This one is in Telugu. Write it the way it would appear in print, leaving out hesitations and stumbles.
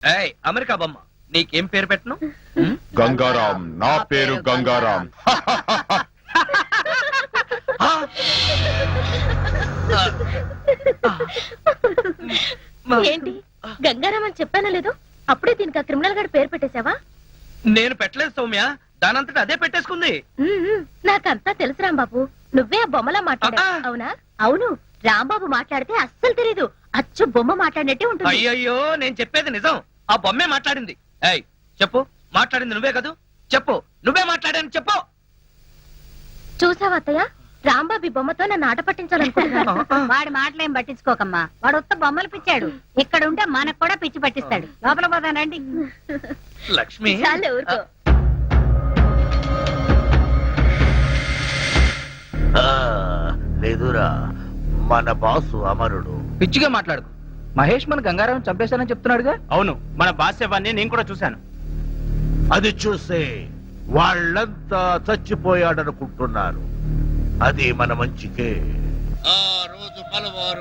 ఏయ్ అమెరికా బొమ్మ నీకేం పేరు పెట్టను? గంగారాం. నా పేరు గంగారాం. ఏంటి గంగారాం అని చెప్పానో లేదో అప్పుడే దీనికి ఆ క్రిమినల్ గారి పేరు పెట్టేశావా? నేను పెట్టలేదు సౌమ్య, దానంతట అదే పెట్టేసుకుంది. నాకంతా తెలుసు రాంబాబు, నువ్వే ఆ బొమ్మలా మాట్లాడా అవునా? అవును, రాంబాబు మాట్లాడితే అస్సలు తెలీదు, అచ్చు బొమ్మ మాట్లాడినట్టే ఉంటుంది. అయ్యయ్యో నేను చెప్పేది నిజం, ఆ బొమ్మే మాట్లాడింది. ఏయ్ చెప్పు, మాట్లాడింది నువ్వే కదూ? చెప్పు, నువ్వే మాట్లాడాను చెప్పు. చూసావా అత్తయ్య, రాంబాబు ఈ బొమ్మతో నన్ను ఆట పట్టించాలనుకుంటున్నాను. వాడి మాటలేం పట్టించుకోకమ్మా, వాడు ఉత్త బొమ్మలు పిచ్చాడు. ఇక్కడ ఉంటే మనకు కూడా పిచ్చి పట్టిస్తాడు. లోపల పోదానండి. లక్ష్మి చాలే ఊరుకో. లేదురా, మన బాసు అమరుడు. పిచ్చిగా మాట్లాడుకు. మహేష్ మన గంగారాం చంపేశానని చెప్తున్నాడుగా. అవును, మన బాస్యవాన్ని నేను కూడా చూశాను. అది చూసే వాళ్ళంతా చచ్చిపోయాడనుకుంటున్నారు. అది మన మంచికే. ఆ రోజు పలువారు